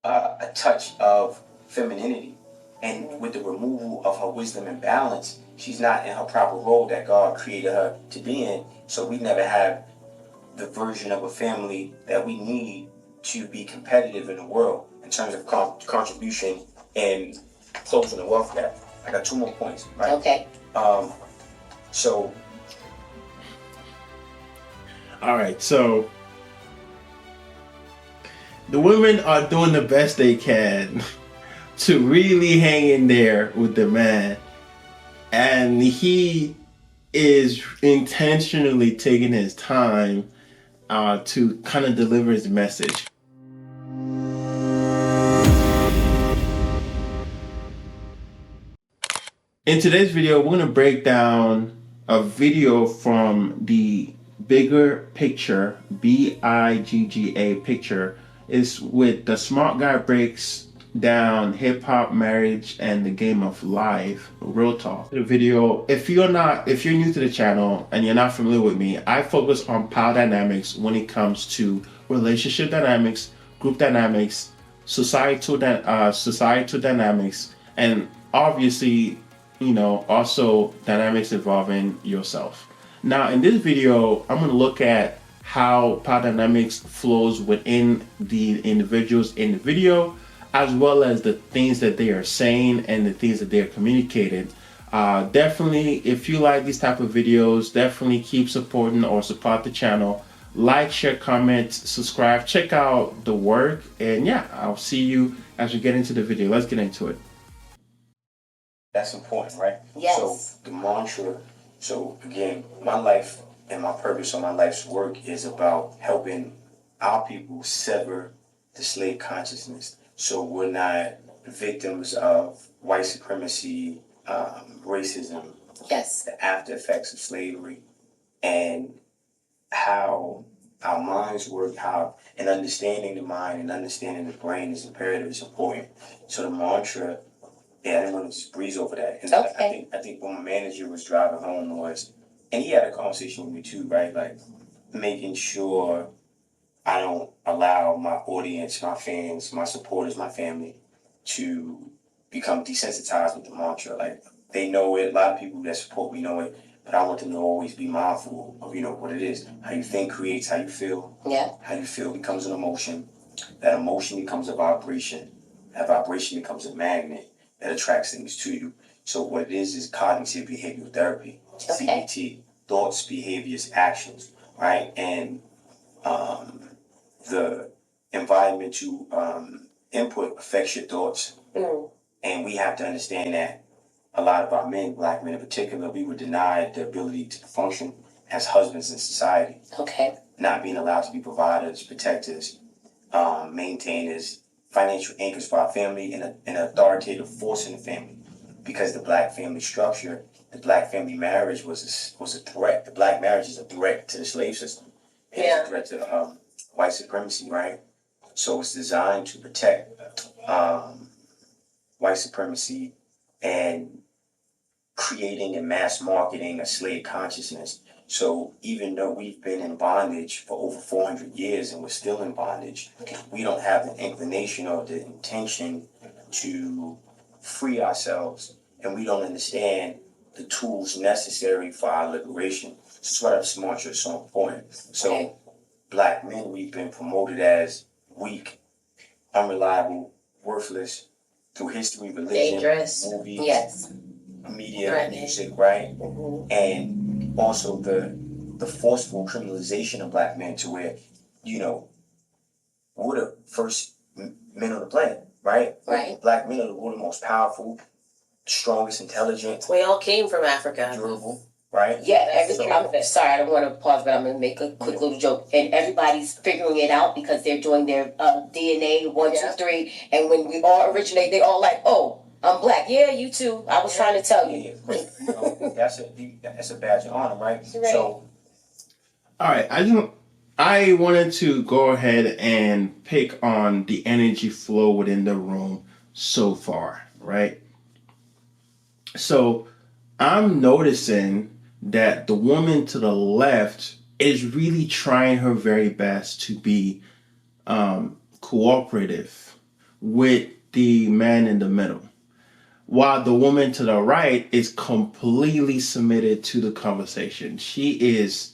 a touch of femininity. And with the removal of her wisdom and balance, she's not in her proper role that God created her to be in. So we never have the version of a family that we need to be competitive in the world in terms of contribution and closing the wealth gap. I got 2 more points, right? Okay. So. All right, so the women are doing the best they can to really hang in there with the man, and he is intentionally taking his time to kind of deliver his message. In today's video, we're going to break down a video from the Bigger Picture, BIGGA picture. Is with The Smart Guy Breaks Down Hip Hop, Marriage, and the Game of Life. Real talk. The video, if you're new to the channel and you're not familiar with me, I focus on power dynamics when it comes to relationship dynamics, group dynamics, societal dynamics, and obviously, also dynamics involving yourself. Now, in this video, I'm going to look at how power dynamics flows within the individuals in the video, as well as the things that they are saying and the things that they are communicating. Definitely, if you like these type of videos, definitely keep supporting or support the channel. Like, share, comment, subscribe, check out the work, and yeah, I'll see you as we get into the video. Let's get into it. That's important, right? Yes. So the mantra, so again, my life and my purpose on my life's work is about helping our people sever the slave consciousness. So we're not victims of white supremacy, racism, Yes, the after effects of slavery, and how our minds work, and understanding the mind and understanding the brain is imperative, it's important. So the mantra, I didn't want to just breeze over that. And okay. I think when my manager was driving home was, and he had a conversation with me too, right? Like making sure I don't allow my audience, my fans, my supporters, my family to become desensitized with the mantra. Like they know it, a lot of people that support me know it, but I want them to always be mindful of, what it is. How you think creates how you feel. Yeah. How you feel becomes an emotion. That emotion becomes a vibration. That vibration becomes a magnet that attracts things to you. So what it is cognitive behavioral therapy. Okay. CBT, thoughts, behaviors, actions, right? And the environmental input affects your thoughts. And we have to understand that a lot of our men, black men in particular, we were denied the ability to function as husbands in society. Okay. Not being allowed to be providers, protectors, maintainers, financial anchors for our family, and an authoritative force in the family. Because the black family structure, the black family marriage was a threat. The black marriage is a threat to the slave system. It's a threat to white supremacy, right? So it's designed to protect white supremacy and creating and mass marketing a slave consciousness. So even though we've been in bondage for over 400 years and we're still in bondage, we don't have the inclination or the intention to free ourselves, and we don't understand the tools necessary for our liberation. This is why that mantra is so important. So black men, we've been promoted as weak, unreliable, worthless through history, religion, Dangerous. movies, Yes. media, music, right? And also the forceful criminalization of black men to where, we're the first men on the planet, right? Right. Black men are the most powerful, strongest, intelligent. We all came from Africa. Durable, right? Yeah, I'm sorry, I don't want to pause, but I'm going to make a quick little joke. And everybody's figuring it out because they're doing their DNA 1, 2, 3. And when we all originate, they all like, oh, I'm black. Yeah, you too. I was trying to tell you. That's a badge of honor, right? So, all right, I wanted to go ahead and pick on the energy flow within the room so far, right? So I'm noticing that the woman to the left is really trying her very best to be cooperative with the man in the middle, while the woman to the right is completely submitted to the conversation. She is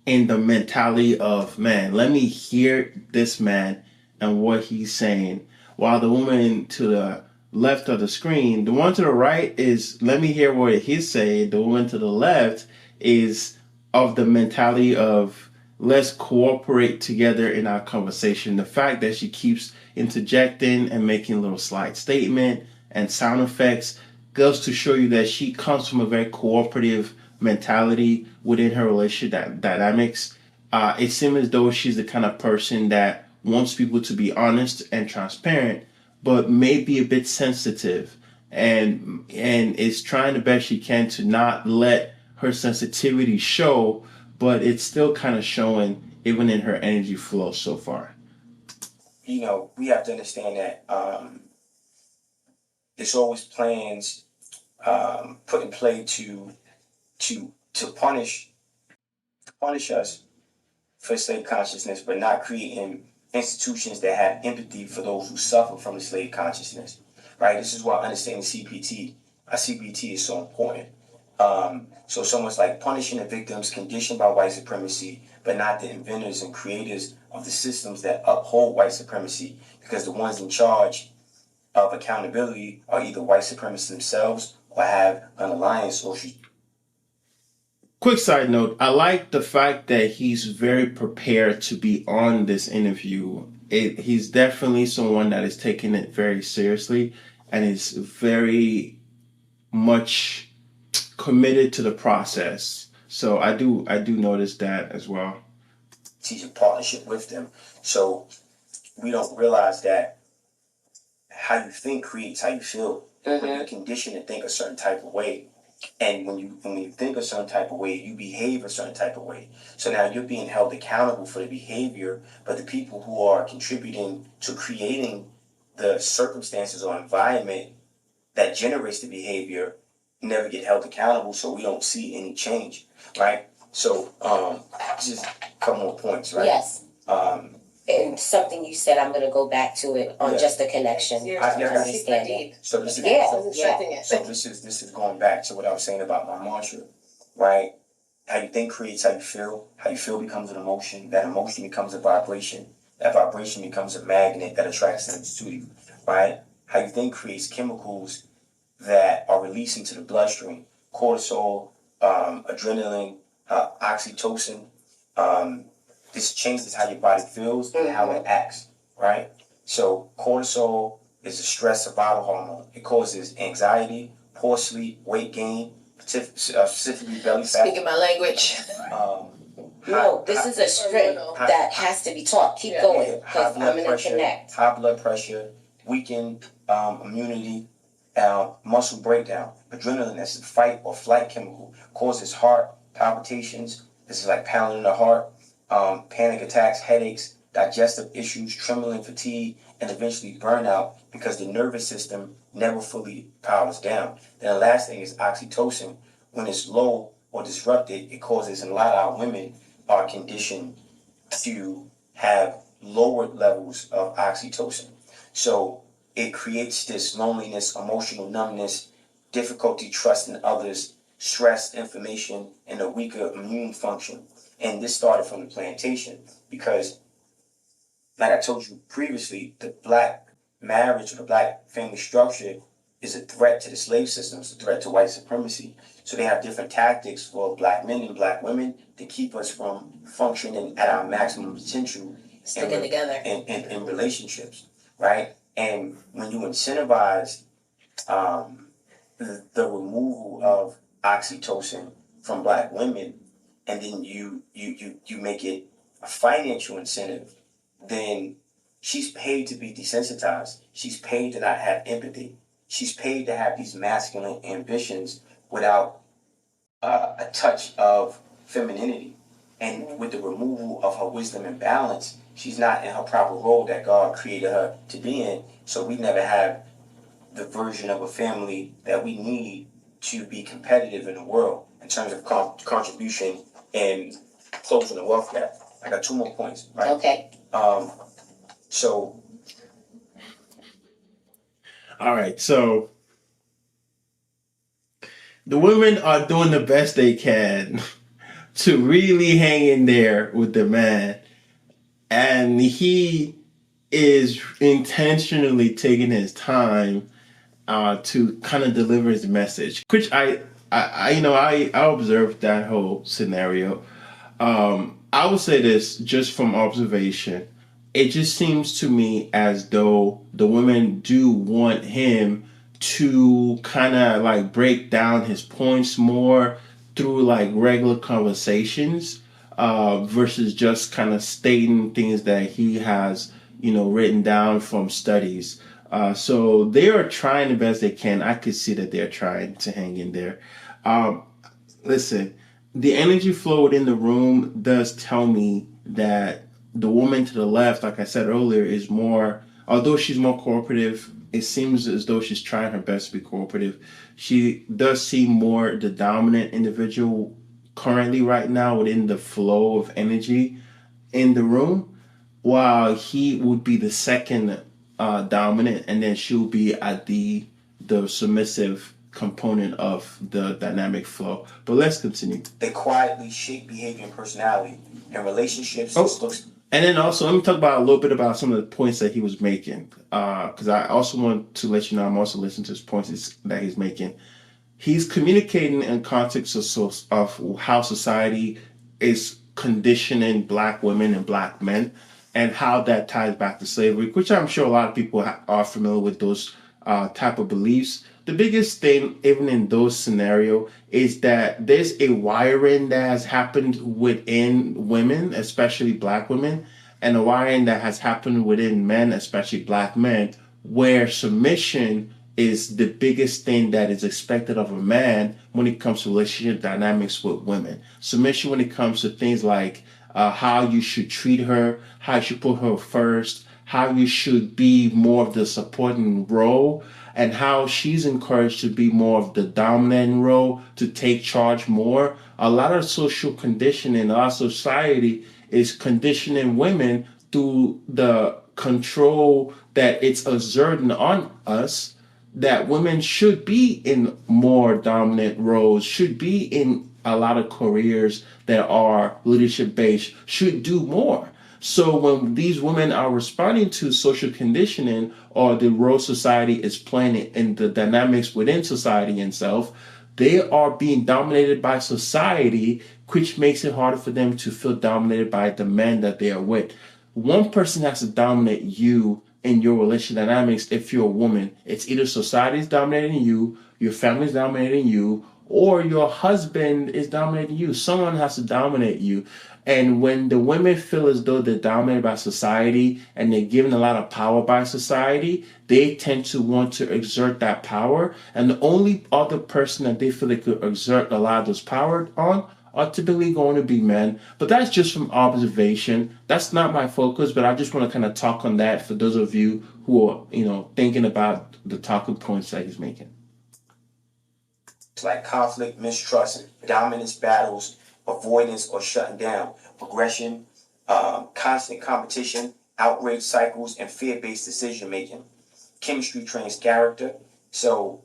in the mentality of, man, let me hear this man and what he's saying. While the woman to the left of the screen, the one to the right is, let me hear what he's saying. The woman to the left is of the mentality of, let's cooperate together in our conversation. The fact that she keeps interjecting and making little slight statement and sound effects goes to show you that she comes from a very cooperative mentality within her relationship dynamics. It seems as though she's the kind of person that wants people to be honest and transparent, but may be a bit sensitive, and is trying the best she can to not let her sensitivity show, but it's still kind of showing even in her energy flow so far. You know, we have to understand that there's always plans put in play to punish us for slave consciousness, but not creating institutions that have empathy for those who suffer from the slave consciousness. Right? This is why understanding CPT is so important. So someone's like punishing the victims conditioned by white supremacy, but not the inventors and creators of the systems that uphold white supremacy, because the ones in charge of accountability are either white supremacists themselves or have an alliance or Quick side note, I like the fact that he's very prepared to be on this interview. He's definitely someone that is taking it very seriously and is very much committed to the process. So I do notice that as well. teach a partnership with them. So we don't realize that how you think creates how you feel. When you're conditioned to think a certain type of way, and when you think a certain type of way, you behave a certain type of way. So now you're being held accountable for the behavior, but the people who are contributing to creating the circumstances or environment that generates the behavior never get held accountable, so we don't see any change, right? So just a couple more points, right? Yes. And something you said, I'm going to go back to it on just the connection. Understanding. So this is this is going back to what I was saying about my mantra, right? How you think creates how you feel. How you feel becomes an emotion. That emotion becomes a vibration. That vibration becomes a magnet that attracts things to you, right? How you think creates chemicals that are released into the bloodstream. Cortisol, adrenaline, oxytocin. This changes how your body feels and how it acts, right? So cortisol is a stress survival hormone. It causes anxiety, poor sleep, weight gain, specifically belly fat. Speaking my language. No, this is a strength that has to be taught. Keep going, because I'm going to connect. High blood pressure, weakened immunity, muscle breakdown. Adrenaline, that's a fight or flight chemical, causes heart palpitations. This is like pounding the heart. Panic attacks, headaches, digestive issues, trembling, fatigue, and eventually burnout because the nervous system never fully powers down. Then the last thing is oxytocin. When it's low or disrupted, it causes, and a lot of our women are conditioned to have lower levels of oxytocin. So it creates this loneliness, emotional numbness, difficulty trusting others, stress, inflammation, and a weaker immune function. And this started from the plantation because, like I told you previously, the black marriage or the black family structure is a threat to the slave system. It's a threat to white supremacy. So they have different tactics for black men and black women to keep us from functioning at our maximum potential. Sticking together. In relationships, right? And when you incentivize the removal of oxytocin from black women, and then you make it a financial incentive, then she's paid to be desensitized. She's paid to not have empathy. She's paid to have these masculine ambitions without a touch of femininity. And with the removal of her wisdom and balance, she's not in her proper role that God created her to be in. So we never have the version of a family that we need to be competitive in the world in terms of contribution and closing the wealth gap. I got two more points, right? Okay. So All right, so the women are doing the best they can to really hang in there with the man, and he is intentionally taking his time to kind of deliver his message, which I observed that whole scenario. I would say this just from observation. It just seems to me as though the women do want him to kind of like break down his points more through like regular conversations versus just kind of stating things that he has, written down from studies. So they are trying the best they can. I could see that they're trying to hang in there. Um, Listen, the energy flow within the room does tell me that the woman to the left, like I said earlier, is more, although she's more cooperative, it seems as though she's trying her best to be cooperative. She does seem more the dominant individual currently right now within the flow of energy in the room, while he would be the second dominant, and then she'll be at the submissive component of the dynamic flow. But let's continue. They quietly shape behavior and personality, and relationships. And then also, let me talk about a little bit about some of the points that he was making, because I also want to let you know I'm also listening to his points that he's making. He's communicating in context of how society is conditioning black women and black men, and how that ties back to slavery, which I'm sure a lot of people are familiar with those type of beliefs. The biggest thing, even in those scenarios, is that there's a wiring that has happened within women, especially black women, and a wiring that has happened within men, especially black men, where submission is the biggest thing that is expected of a man when it comes to relationship dynamics with women. Submission when it comes to things like how you should treat her, how you should put her first, how you should be more of the supporting role, and how she's encouraged to be more of the dominant role, to take charge more. A lot of social conditioning, a lot of society is conditioning women through the control that it's exerting on us, that women should be in more dominant roles, should be in a lot of careers that are leadership based, should do more. So when these women are responding to social conditioning or the role society is playing in the dynamics within society itself, they are being dominated by society, which makes it harder for them to feel dominated by the men that they are with. One person has to dominate you in your relationship dynamics. If you're a woman, it's either society's dominating you, your family's dominating you, or your husband is dominating you. Someone has to dominate you. And when the women feel as though they're dominated by society and they're given a lot of power by society, they tend to want to exert that power. And the only other person that they feel they could exert a lot of this power on are typically going to be men. But that's just from observation. That's not my focus, but I just want to kind of talk on that for those of you who are, thinking about the talking points that he's making. It's like conflict, mistrust, dominance battles, avoidance or shutting down, aggression, constant competition, outrage cycles, and fear-based decision making. Chemistry trains character. So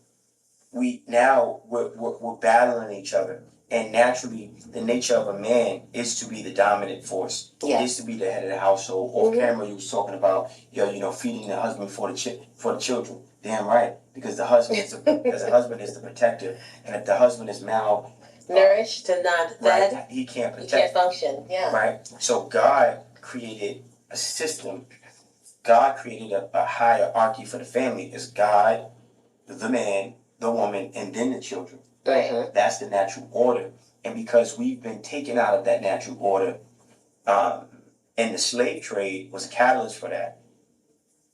we're battling each other. And naturally, the nature of a man is to be the dominant force. Yeah. Is to be the head of the household. Off camera, you was talking about, feeding the husband for the children. Damn right, because the husband is the protector, and if the husband is nourished and not fed, right, he can't protect. He can't function. Yeah. Right. So God created a system. God created a hierarchy for the family. It's God, the man, the woman, and then the children. Right. That's the natural order. And because we've been taken out of that natural order, and the slave trade was a catalyst for that,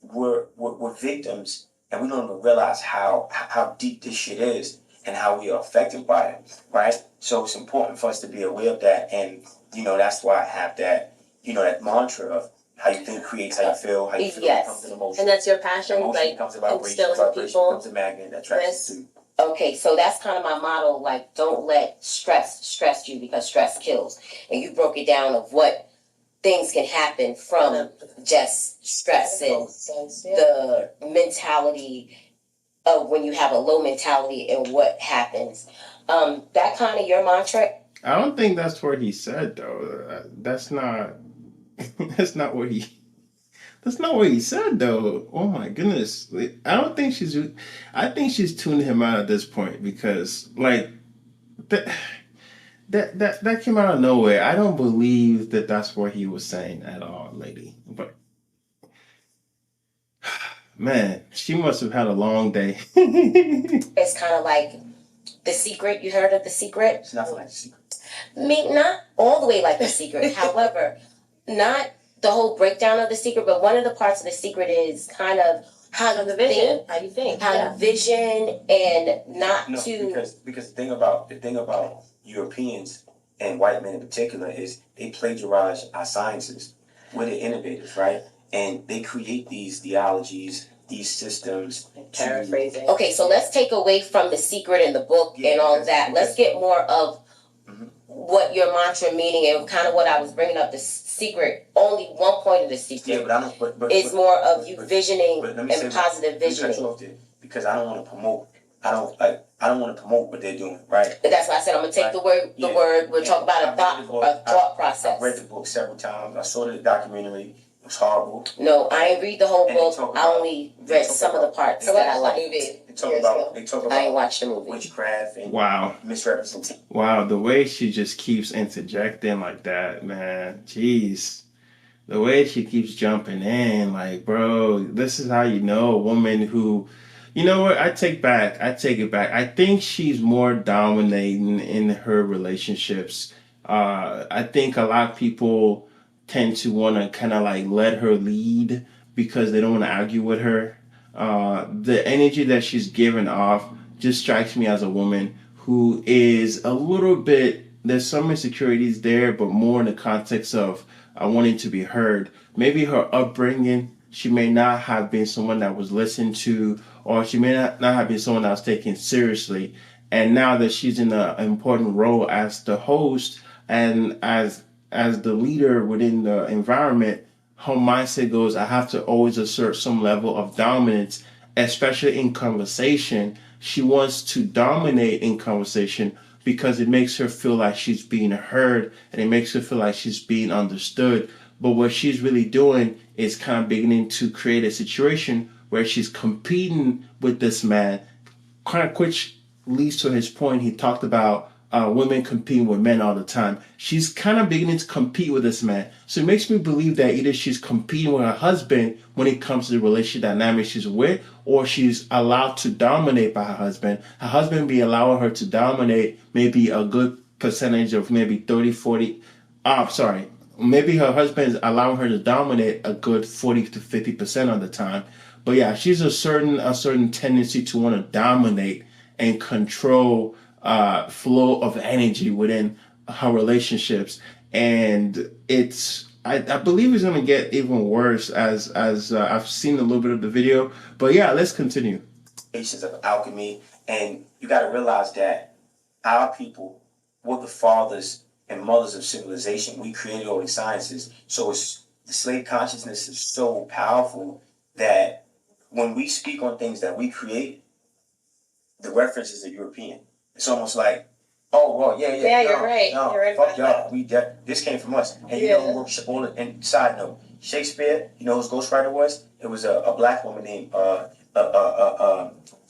we're victims, and we don't even realize how deep this shit is and how we are affected by it, right? So it's important for us to be aware of that, and that's why I have that, that mantra of how you think creates how you feel, how you feel becomes an emotion. And that's your passion, emotion becomes a vibration, vibration becomes a magnet that attracts you. Okay, so that's kind of my motto, like, don't let stress you, because stress kills. And you broke it down of what things can happen from just stress and the mentality of when you have a low mentality and what happens. That kind of your mantra. I don't think that's what he said though. That's not. That's not what he. That's not what he said though. Oh my goodness! Like, I don't think she's. I think she's tuning him out at this point because like that came out of nowhere. I don't believe that that's what he was saying at all, lady. But man, she must have had a long day. It's kind of like The Secret. You heard of The Secret? It's nothing like The Secret. Not all the way like The Secret. However, not the whole breakdown of The Secret, but one of the parts of The Secret is kind of how you think, how you think, how you vision, and not No, to. because the thing about Europeans and white men in particular is they plagiarize our sciences. We're the innovators, right? And they create these theologies, these systems. Paraphrasing. Okay, so let's take away from The Secret and the book and all that. Let's get more of what your mantra meaning and kind of what I was bringing up. The Secret, only one point of The Secret Yeah, but I don't. But is more of you visioning but let me say and positive let me cut visioning. you off there, because I don't want to promote. I don't want to promote what they're doing, right? But that's why I said I'm gonna take the word. We're talking about a thought process. I've read the book several times. I saw the documentary. It was horrible. No, I ain't read the whole And they book. talk I about- only read some of the parts I that I watched liked. the movie. They talk years about. ago. They talk I ain't about watched the movie. witchcraft and Wow. misrepresentation. Wow, the way she just keeps interjecting like that, man. Jeez. The way she keeps jumping in, like, bro, this is how you know a woman who, you know what, I take it back. I think she's more dominating in her relationships. I think a lot of people tend to want to kind of like let her lead because they don't want to argue with her. The energy that she's giving off just strikes me as a woman who is a little bit, there's some insecurities there, but more in the context of wanting to be heard. Maybe her upbringing, she may not have been someone that was listened to, or she may not have been someone that was taken seriously. And now that she's in an important role as the host and as the leader within the environment, her mindset goes, I have to always assert some level of dominance, especially in conversation. She wants to dominate in conversation because it makes her feel like she's being heard and it makes her feel like she's being understood. But what she's really doing is kind of beginning to create a situation where she's competing with this man, kind of which leads to his point. He talked about women competing with men all the time. She's kind of beginning to compete with this man. So it makes me believe that either she's competing with her husband when it comes to the relationship dynamic she's with, or she's allowed to dominate by her husband. Her husband be allowing her to dominate maybe a good percentage of maybe 30, 40. Maybe her husband is allowing her to dominate a good 40 to 50% of the time. But yeah, she's a certain tendency to want to dominate and control flow of energy within her relationships, and I believe it's gonna get even worse as I've seen a little bit of the video. But yeah, let's continue. Of alchemy, and you got to realize that our people were the fathers and mothers of civilization. We created all these sciences, so the slave consciousness is so powerful that when we speak on things that we create, the references are European. It's almost like, oh well, yeah, Yeah, you're right. No, You're right fuck about y'all. This came from us. And you Yeah. know, and side note, Shakespeare, you know whose ghostwriter was? It was a black woman named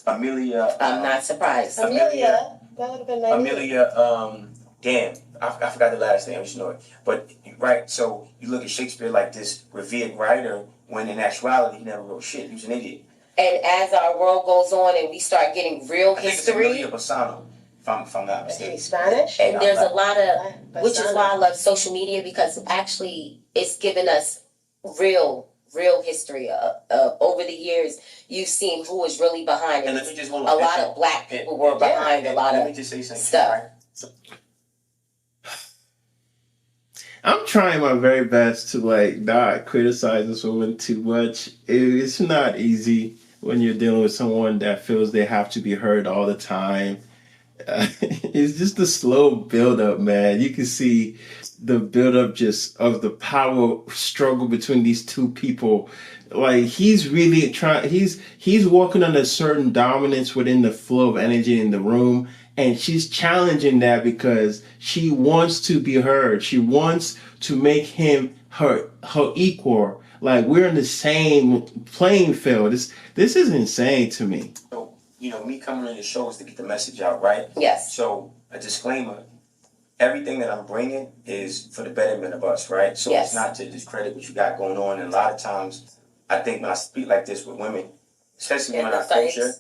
Amelia. I'm not surprised. Amelia. That would have been my name. Amelia. Damn, I forgot the last name. I just know it. But right, so you look at Shakespeare like this revered writer, when in actuality he never wrote shit. He was an idiot. And as our world goes on and we start getting real I think it's history, Amelia Bassano, if I'm not Is he mistaken. Spanish? and there's a lot of, But which is why I love social media, because actually it's given us real history over the years. You've seen who was really behind it. And let me just hold A on. lot of black people were behind a lot Let me of just say something. stuff. Right? I'm trying my very best to like not criticize this woman too much. It's not easy when you're dealing with someone that feels they have to be heard all the time. It's just a slow build up, man. You can see the build up just of the power struggle between these two people like he's really trying. He's working on a certain dominance within the flow of energy in the room, and she's challenging that because she wants to be heard. She wants to make him her equal. Like we're in the same playing field. This is insane to me. So, me coming on the show is to get the message out, right? Yes. So, a disclaimer, everything that I'm bringing is for the betterment of us, right? So Yes. it's not to discredit what you got going on. And a lot of times, I think when I speak like this with women, especially when I coach her,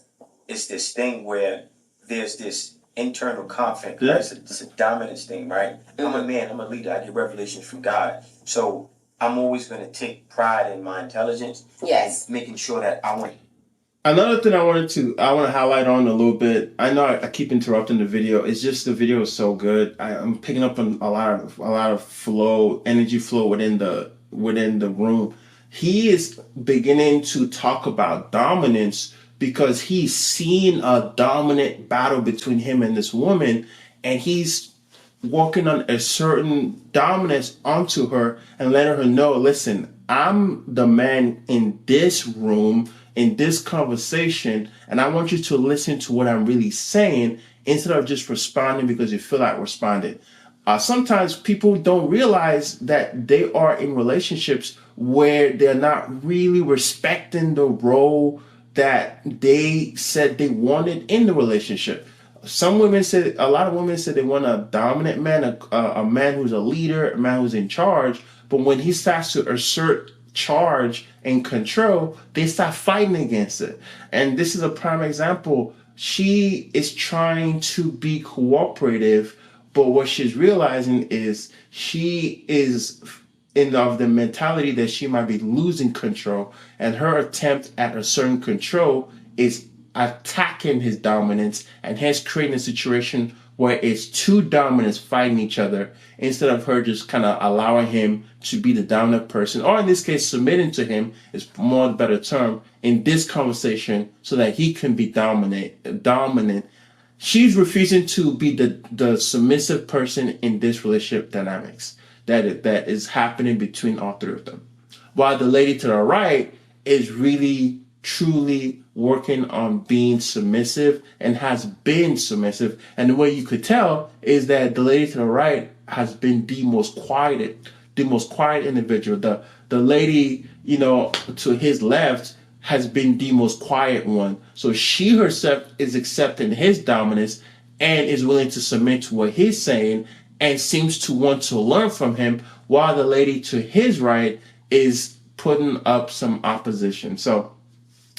it's this thing where there's this internal conflict, right? It's a dominance thing, right? I'm a man, I'm a leader, I get revelations from God. So I'm always going to take pride in my intelligence. Yes. Making sure that I want. Another thing I want to highlight on a little bit. I know I keep interrupting the video. It's just the video is so good. I'm picking up on a lot of flow, energy flow within the room. He is beginning to talk about dominance because he's seen a dominant battle between him and this woman, and he's working on a certain dominance onto her and letting her know, listen, I'm the man in this room, in this conversation, and I want you to listen to what I'm really saying instead of just responding because you feel like responding. Sometimes people don't realize that they are in relationships where they're not really respecting the role that they said they wanted in the relationship. A lot of women said they want a dominant man, a man who's a leader, a man who's in charge. But when he starts to assert charge and control, they start fighting against it. And this is a prime example. She is trying to be cooperative, but what she's realizing is she is of the mentality that she might be losing control, and her attempt at a certain control is attacking his dominance and hence creating a situation where it's two dominants fighting each other instead of her just kind of allowing him to be the dominant person, or in this case submitting to him is more the better term in this conversation so that he can be dominant. She's refusing to be the submissive person in this relationship dynamics that is happening between all three of them, while the lady to the right is really truly working on being submissive and has been submissive. And the way you could tell is that the lady to the right has been the most quiet individual. The lady, to his left has been the most quiet one. So she herself is accepting his dominance and is willing to submit to what he's saying and seems to want to learn from him, while the lady to his right is putting up some opposition. So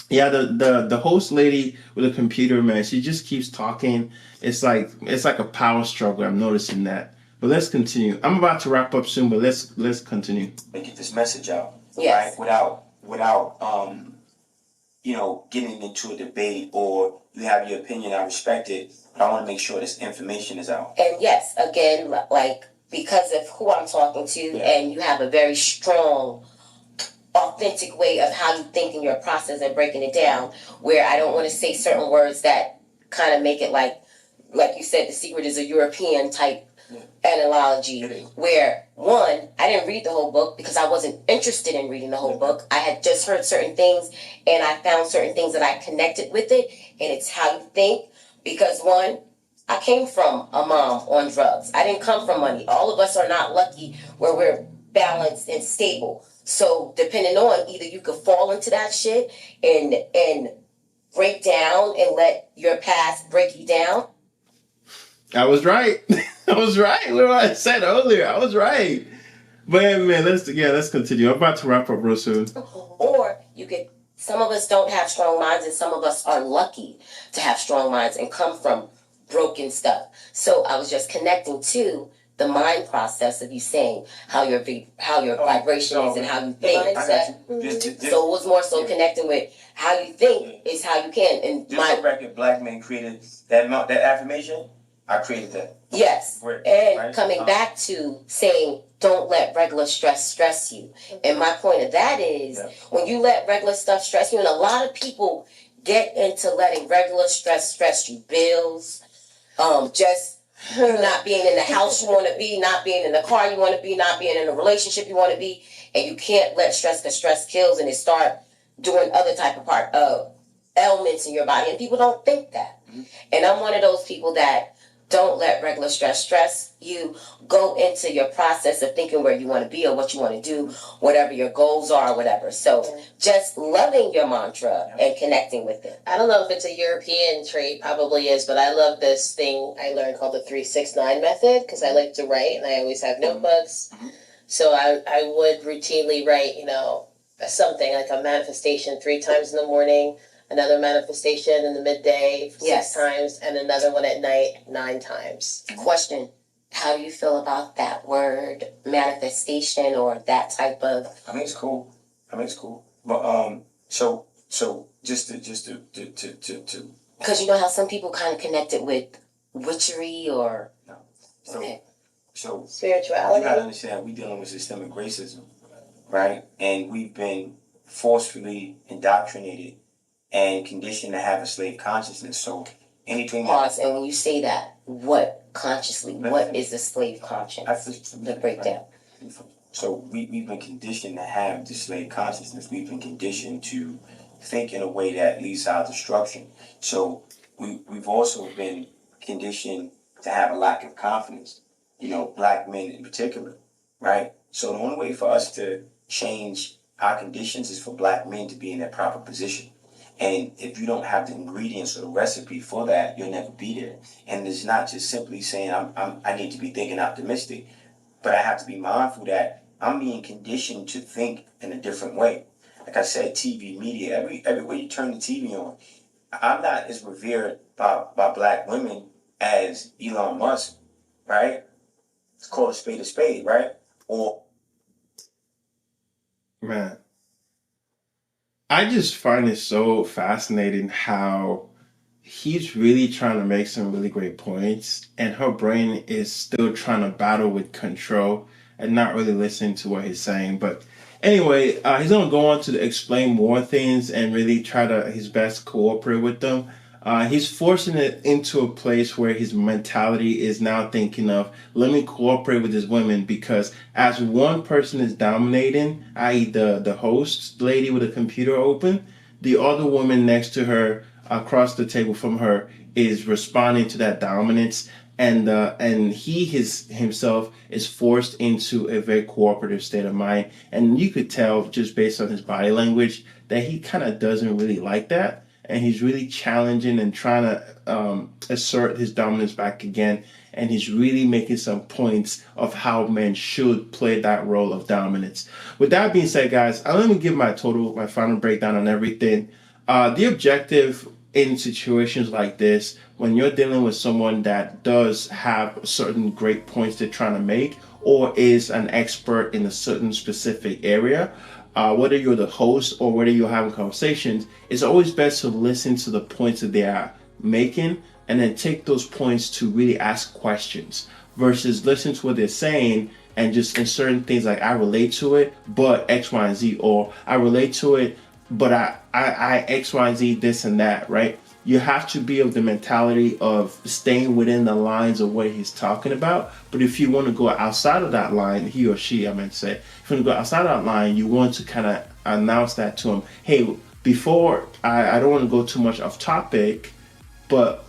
yeah, the host lady with the computer, man, she just keeps talking. It's like a power struggle. I'm noticing that. But let's continue. I'm about to wrap up soon, but let's continue. And get this message out. Yes. Right? Without getting into a debate, or you have your opinion, I respect it, but I want to make sure this information is out. And yes, again, like because of who I'm talking to, and you have a very strong, authentic way of how you think in your process and breaking it down, where I don't want to say certain words that kind of make it like you said, The Secret is a European type analogy, where one, I didn't read the whole book because I wasn't interested in reading the whole book. I had just heard certain things and I found certain things that I connected with it, and it's how you think. Because one, I came from a mom on drugs. I didn't come from money. All of us are not lucky where we're balanced and stable. So depending on, either you could fall into that shit and break down and let your past break you down. I was right. I was right. What I said earlier, I was right. But man, let's continue. I'm about to wrap up real soon. Or some of us don't have strong minds, and some of us are lucky to have strong minds and come from broken stuff. So I was just connecting to the mind process of you saying how your vibration is and how you think. So it was more so connecting with how you think is how you can. And just for record, Black man created that affirmation. I created that. Yes. And coming back to saying, don't let regular stress you. And my point of that is, when you let regular stuff stress you, and a lot of people get into letting regular stress you, bills, just You not being in the house you want to be, not being in the car you want to be, not being in a relationship you want to be, and you can't let stress, because stress kills, and it start doing other type of part of ailments in your body, and people don't think that. And I'm one of those people that don't let regular stress you. Go into your process of thinking where you want to be or what you want to do, whatever your goals are, whatever. So just loving your mantra and connecting with it. I don't know if it's a European trait, probably is, but I love this thing I learned called the 3-6-9 method, because I like to write and I always have notebooks. So I would routinely write, something like a manifestation 3 times in the morning, another manifestation in the midday 6 times, and another one at night 9 times. Question: how do you feel about that word manifestation or that type of? I mean, it's cool. But so just to because you know how some people kind of connect it with witchery or so spirituality. You gotta understand, we dealing with systemic racism, right? And we've been forcefully indoctrinated and conditioned to have a slave consciousness. So anything pause. And when you say that, what consciously? What is the slave consciousness? The breakdown. So we've been conditioned to have the slave consciousness. We've been conditioned to think in a way that leads to our destruction. So we've also been conditioned to have a lack of confidence. Black men in particular, right? So the only way for us to change our conditions is for black men to be in that proper position. And if you don't have the ingredients or the recipe for that, you'll never be there. And it's not just simply saying I need to be thinking optimistic, but I have to be mindful that I'm being conditioned to think in a different way. Like I said, TV, media, everywhere you turn the TV on, I'm not as revered by black women as Elon Musk, right? It's called a spade, right? Or man, I just find it so fascinating how he's really trying to make some really great points, and her brain is still trying to battle with control and not really listening to what he's saying. But anyway, he's going to go on to explain more things and really try to his best cooperate with them. He's forcing it into a place where his mentality is now thinking of, let me cooperate with these women, because as one person is dominating, i.e. the host lady with a computer open, the other woman next to her, across the table from her, is responding to that dominance. And he himself is forced into a very cooperative state of mind. And you could tell just based on his body language that he kind of doesn't really like that. And he's really challenging and trying to assert his dominance back again. And he's really making some points of how men should play that role of dominance. With that being said, guys, let me give my final breakdown on everything. The objective in situations like this, when you're dealing with someone that does have certain great points they're trying to make, or is an expert in a certain specific area, whether you're the host or whether you're having conversations, it's always best to listen to the points that they are making and then take those points to really ask questions versus listen to what they're saying and just inserting things like, I relate to it, but X, Y, and Z, or I relate to it, but I X, Y, and Z, this and that, right? You have to be of the mentality of staying within the lines of what he's talking about. But if you want to go outside of that line, he or she, I meant to say, if you want to go outside of that line, you want to kind of announce that to him. Hey, before, I don't want to go too much off topic, but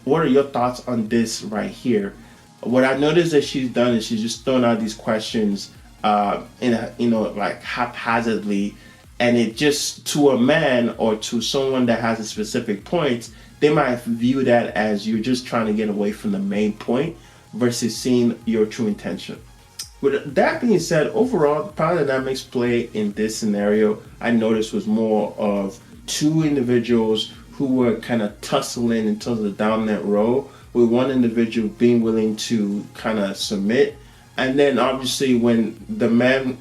what are your thoughts on this right here? What I noticed that she's done is she's just thrown out these questions, like haphazardly. And it just, to a man or to someone that has a specific point, they might view that as you're just trying to get away from the main point versus seeing your true intention. With that being said, overall, the power dynamics play in this scenario, I noticed, was more of two individuals who were kind of tussling in terms of the dominant role, with one individual being willing to kind of submit. And then obviously when the man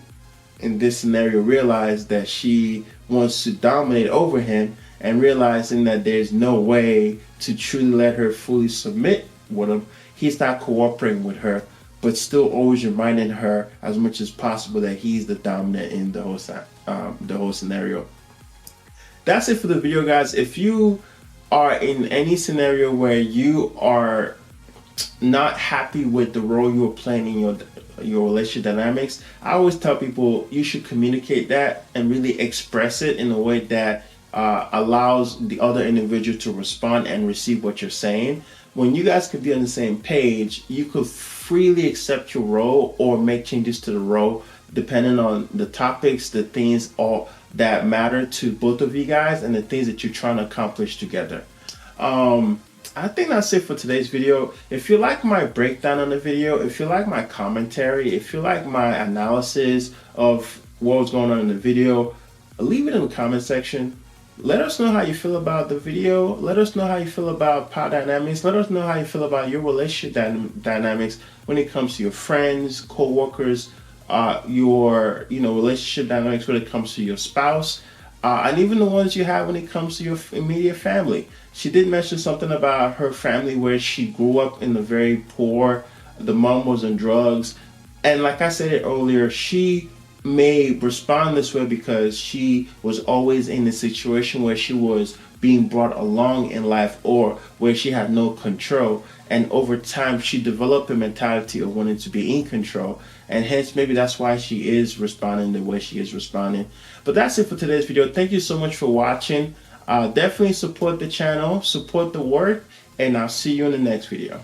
in this scenario realized that she wants to dominate over him, and realizing that there's no way to truly let her fully submit with him, he's not cooperating with her, but still always reminding her as much as possible that he's the dominant in the whole scenario. That's it for the video, guys. If you are in any scenario where you are not happy with the role you were playing in your relationship dynamics, I always tell people you should communicate that and really express it in a way that allows the other individual to respond and receive what you're saying. When you guys could be on the same page, you could freely accept your role or make changes to the role depending on the topics, the things all that matter to both of you guys, and the things that you're trying to accomplish together. I think that's it for today's video. If you like my breakdown on the video, if you like my commentary, if you like my analysis of what was going on in the video, leave it in the comment section. Let us know how you feel about the video. Let us know how you feel about power dynamics. Let us know how you feel about your relationship dynamics when it comes to your friends, co-workers, your relationship dynamics when it comes to your spouse, and even the ones you have when it comes to your immediate family. She did mention something about her family where she grew up in the very poor. The mom was on drugs, and like I said it earlier, she may respond this way because she was always in a situation where she was being brought along in life or where she had no control, and over time she developed a mentality of wanting to be in control, and hence maybe that's why she is responding the way she is responding. But that's it for today's video. Thank you so much for watching. Definitely support the channel, support the work, and I'll see you in the next video.